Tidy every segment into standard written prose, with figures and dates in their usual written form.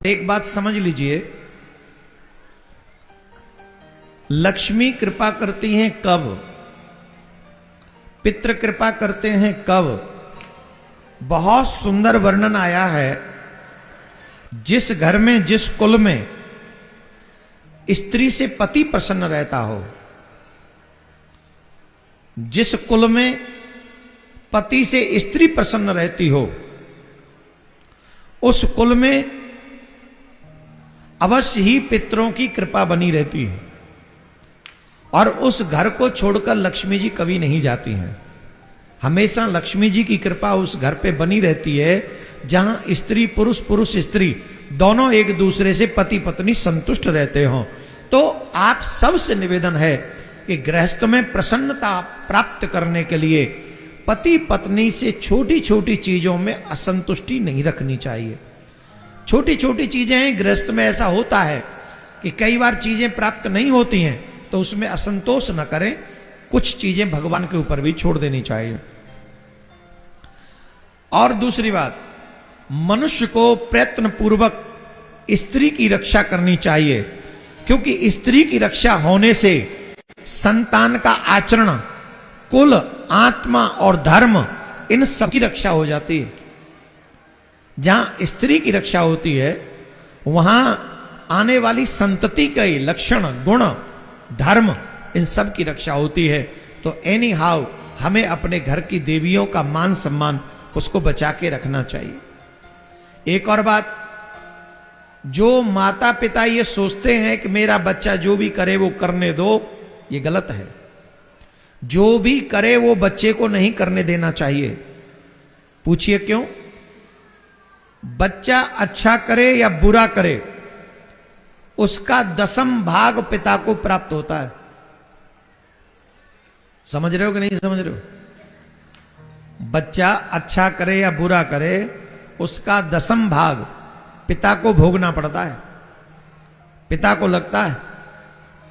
एक बात समझ लीजिए, लक्ष्मी कृपा करती हैं कब, पितृ कृपा करते हैं कब। बहुत सुंदर वर्णन आया है। जिस घर में, जिस कुल में स्त्री से पति प्रसन्न रहता हो, जिस कुल में पति से स्त्री प्रसन्न रहती हो, उस कुल में अवश्य ही पितरों की कृपा बनी रहती है और उस घर को छोड़कर लक्ष्मी जी कभी नहीं जाती हैं। हमेशा लक्ष्मी जी की कृपा उस घर पे बनी रहती है जहां स्त्री पुरुष, पुरुष स्त्री दोनों एक दूसरे से पति पत्नी संतुष्ट रहते हों। तो आप सबसे निवेदन है कि गृहस्थ में प्रसन्नता प्राप्त करने के लिए पति पत्नी से छोटी छोटी चीजों में असंतुष्टि नहीं रखनी चाहिए। छोटी छोटी चीजें हैं, गृहस्थ में ऐसा होता है कि कई बार चीजें प्राप्त नहीं होती हैं तो उसमें असंतोष न करें, कुछ चीजें भगवान के ऊपर भी छोड़ देनी चाहिए। और दूसरी बात, मनुष्य को प्रयत्न पूर्वक स्त्री की रक्षा करनी चाहिए, क्योंकि स्त्री की रक्षा होने से संतान का आचरण, कुल, आत्मा और धर्म, इन सब की रक्षा हो जाती है। जहां स्त्री की रक्षा होती है वहां आने वाली संतति के लक्षण, गुण, धर्म, इन सब की रक्षा होती है। तो एनी हाउ हमें अपने घर की देवियों का मान सम्मान उसको बचा के रखना चाहिए। एक और बात, जो माता पिता ये सोचते हैं कि मेरा बच्चा जो भी करे वो करने दो, ये गलत है। जो भी करे वो बच्चे को नहीं करने देना चाहिए। पूछिए क्यों? बच्चा अच्छा करे या बुरा करे, उसका 10वां भाग पिता को प्राप्त होता है। समझ रहे हो कि नहीं समझ रहे हो? बच्चा अच्छा करे या बुरा करे, उसका 10वां भाग पिता को भोगना पड़ता है। पिता को लगता है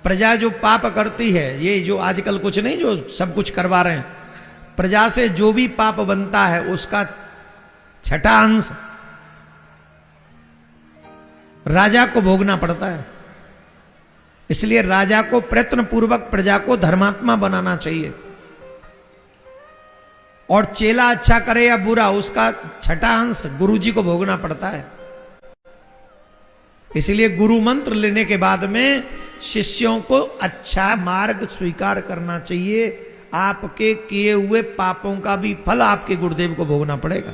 प्रजा जो पाप करती है, ये जो आजकल कुछ नहीं, जो सब कुछ करवा रहे हैं, प्रजा से जो भी पाप बनता है उसका 6वां अंश राजा को भोगना पड़ता है। इसलिए राजा को प्रयत्न पूर्वक प्रजा को धर्मात्मा बनाना चाहिए। और चेला अच्छा करे या बुरा, उसका 6वां अंश गुरु जी को भोगना पड़ता है। इसलिए गुरु मंत्र लेने के बाद में शिष्यों को अच्छा मार्ग स्वीकार करना चाहिए। आपके किए हुए पापों का भी फल आपके गुरुदेव को भोगना पड़ेगा।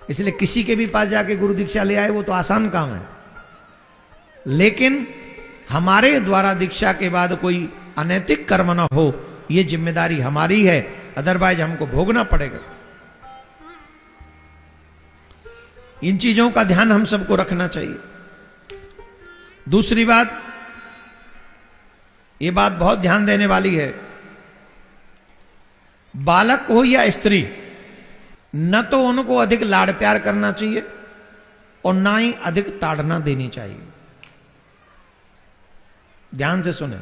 इसलिए किसी के भी पास जाके गुरु दीक्षा ले आए वो तो आसान काम है, लेकिन हमारे द्वारा दीक्षा के बाद कोई अनैतिक कर्म ना हो, ये जिम्मेदारी हमारी है, अदरवाइज हमको भोगना पड़ेगा। इन चीजों का ध्यान हम सबको रखना चाहिए। दूसरी बात, ये बात बहुत ध्यान देने वाली है, बालक हो या स्त्री, न तो उनको अधिक लाड़ प्यार करना चाहिए और ना ही अधिक ताड़ना देनी चाहिए। ध्यान से सुने।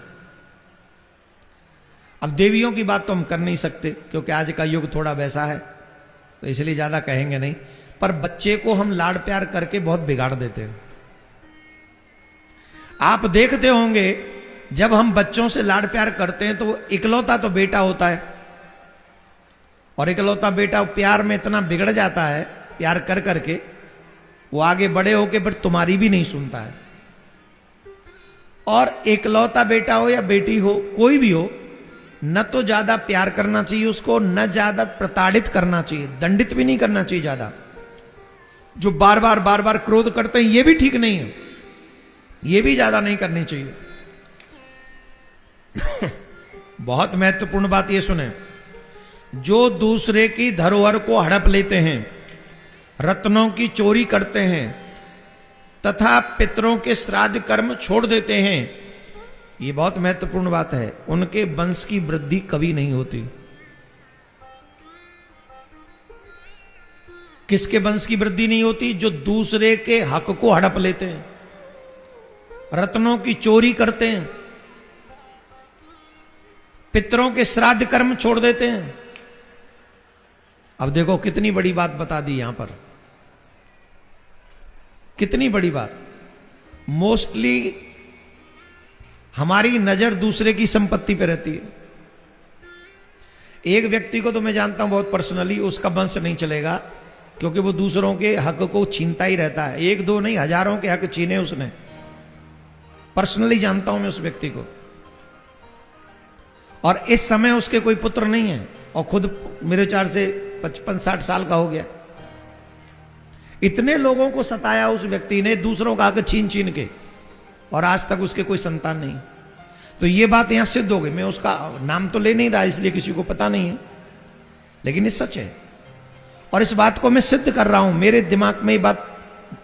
अब देवियों की बात तो हम कर नहीं सकते क्योंकि आज का युग थोड़ा वैसा है, तो इसलिए ज्यादा कहेंगे नहीं, पर बच्चे को हम लाड़ प्यार करके बहुत बिगाड़ देते हैं। आप देखते होंगे जब हम बच्चों से लाड़ प्यार करते हैं तो वो इकलौता तो बेटा होता है, और इकलौता बेटा प्यार में इतना बिगड़ जाता है, प्यार कर करके वो आगे बड़े होके बट तुम्हारी भी नहीं सुनता है। और इकलौता बेटा हो या बेटी हो, कोई भी हो, न तो ज्यादा प्यार करना चाहिए उसको, न ज्यादा प्रताड़ित करना चाहिए, दंडित भी नहीं करना चाहिए ज्यादा। जो बार बार क्रोध करते हैं ये भी ठीक नहीं है, ये भी ज्यादा नहीं करनी चाहिए। बहुत महत्वपूर्ण बात ये सुने, जो दूसरे की धरोहर को हड़प लेते हैं, रत्नों की चोरी करते हैं तथा पितरों के श्राद्ध कर्म छोड़ देते हैं, ये बहुत महत्वपूर्ण बात है, उनके वंश की वृद्धि कभी नहीं होती। किसके वंश की वृद्धि नहीं होती? जो दूसरे के हक को हड़प लेते हैं, रत्नों की चोरी करते हैं, पितरों के श्राद्ध कर्म छोड़ देते हैं। अब देखो कितनी बड़ी बात बता दी यहां पर। कितनी बड़ी बात। मोस्टली हमारी नजर दूसरे की संपत्ति पर रहती है। एक व्यक्ति को तो मैं जानता हूं बहुत पर्सनली, उसका वंश नहीं चलेगा क्योंकि वो दूसरों के हक को छीनता ही रहता है। एक दो नहीं, हजारों के हक छीने उसने। पर्सनली जानता हूं मैं उस व्यक्ति को, और इस समय उसके कोई पुत्र नहीं है, और खुद मेरे विचार से 55-60 साल का हो गया। इतने लोगों को सताया उस व्यक्ति ने दूसरों का हक छीन छीन के, और आज तक उसके कोई संतान नहीं। तो ये बात यहां सिद्ध हो गई। मैं उसका नाम तो ले नहीं रहा इसलिए किसी को पता नहीं है, लेकिन ये सच है। और इस बात को मैं सिद्ध कर रहा हूं, मेरे दिमाग में ये बात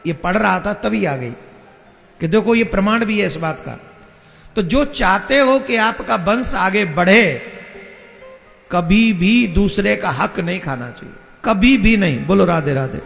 ये पढ़ रहा था तभी आ गई कि देखो ये प्रमाण भी है इस बात का। तो जो चाहते हो कि आपका वंश आगे बढ़े, कभी भी दूसरे का हक नहीं खाना चाहिए, कभी भी नहीं। बोलो राधे राधे।